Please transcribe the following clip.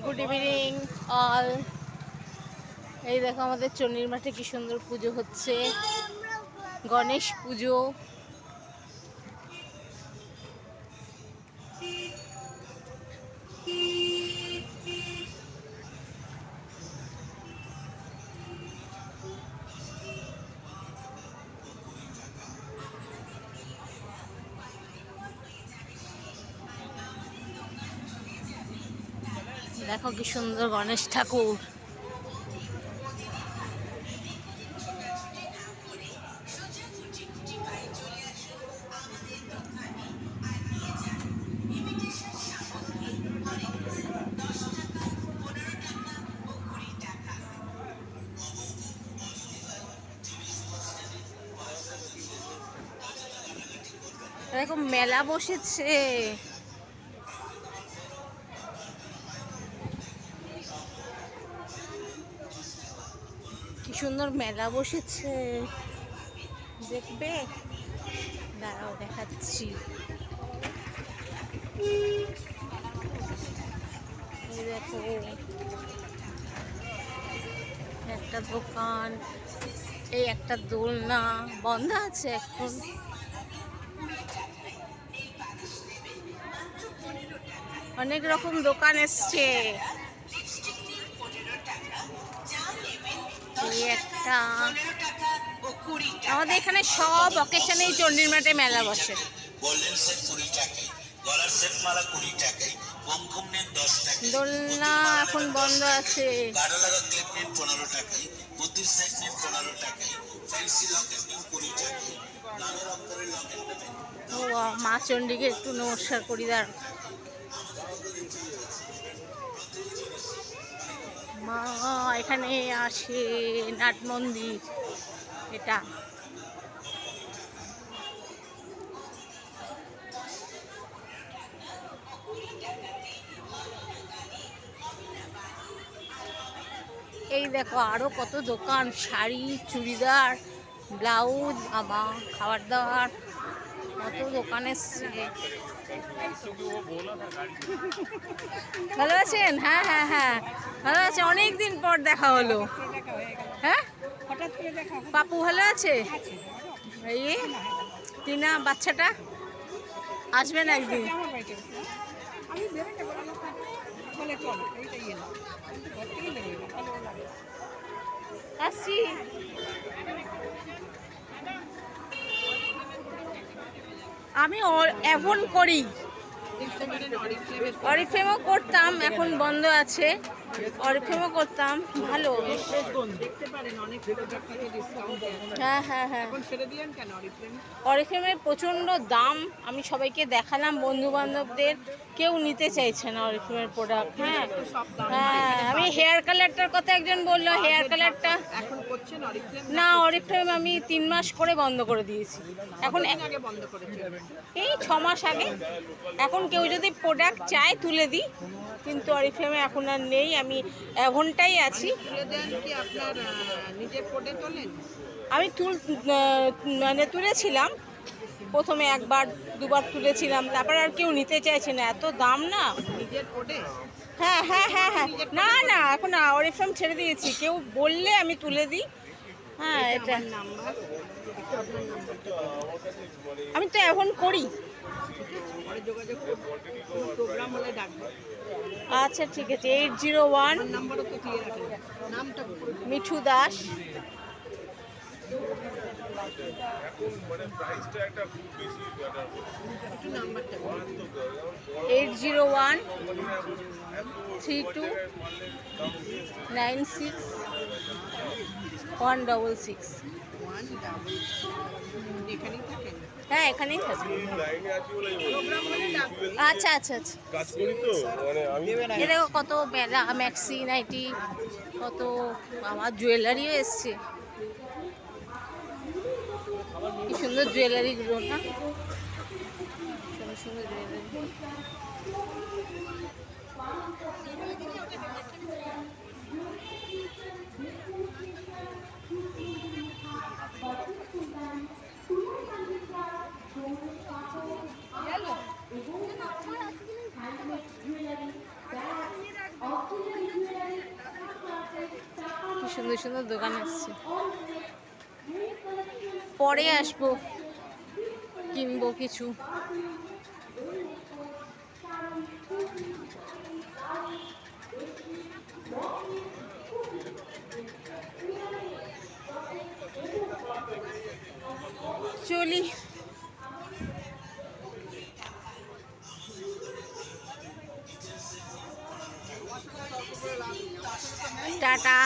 Good evening all. এই দেখো আমাদের চন্ডীর মাঠে কি সুন্দর পুজো হচ্ছে, গণেশ পুজো। দেখো কি সুন্দর গণেশ ঠাকুর। এরকম মেলা বসেছে, কি সুন্দর মেলা বসেছে, দেখবে? দাঁড়াও দেখাচ্ছি। এই দেখো একটা দোকান, এই একটা দোলনা বন্ধ আছে এখন। অনেক রকম দোকান এসছে। এই একটা, আমাদের এখানে সব অকেশনেই চন্ডীর মাঠে মেলা বসে। দোলনা এখন বন্ধ আছে। ও মা চণ্ডীকে একটু নমস্কার করি, দাঁড়। মা এখানে আসে, নাট মন্দির এটা। এই দেখো আরো কত দোকান, শাড়ি, চুড়িদার, ব্লাউজ, আমার খাবার দাবার, কত দোকান এসছে। ভালো আছেন? হ্যাঁ হ্যাঁ হ্যাঁ ভালো আছে, অনেকদিন পর দেখা হলো। হ্যাঁ পাপু ভালো আছে? এই টিনা বাচ্চাটা আসবেন একদিন। আসছি। আমি এখন করি, অরিফ্লেমও করতাম, এখন বন্ধ আছে। অরিফ্লেমও করতাম, ভালো। হ্যাঁ হ্যাঁ হ্যাঁ, অরিফ্লেমের প্রচণ্ড দাম। আমি সবাইকে দেখালাম, বন্ধু বান্ধবদের, কেউ নিতে চাইছে না অরিফ্লেমের প্রোডাক্ট। হ্যাঁ হ্যাঁ, আমি হেয়ার কালারটার কথা একজন বললো, হেয়ার কালারটা না, অরিফ্লেম আমি 3 মাস করে বন্ধ করে দিয়েছি। এখন এই 6 মাস আগে। এখন কেউ যদি প্রোডাক্ট চায় তুলে দিই, কিন্তু অরিফ্লেমে এখন আর নেই, আমি এখনটাই আছি। আমি মানে তুলেছিলাম প্রথমে, একবার দুবার তুলেছিলাম, তারপর আর কেউ নিতে চাইছে না, এত দাম না। হ্যাঁ হ্যাঁ হ্যাঁ হ্যাঁ, না না এখন অরিফ্লেম ছেড়ে দিয়েছি, কেউ বললে আমি তুলে দিই। হ্যাঁ, এটা আমি তো এখন করি। আচ্ছা ঠিক আছে, 801 মিঠু দাস। এইট 8013296 166। হ্যাঁ এখানেই থাকি। আচ্ছা আচ্ছা আচ্ছা। এ দেখো কত মেলা, ম্যাক্সি নাইটি, কত আমার জুয়েলারিও এসছে। কি সুন্দর জুয়েলারিগুলো না, সুন্দর সুন্দর জুয়েলারি। সুন্দর সুন্দর দোকান এসছে। পরে আসবো, কিনবো কিছু। চলি। টাটা।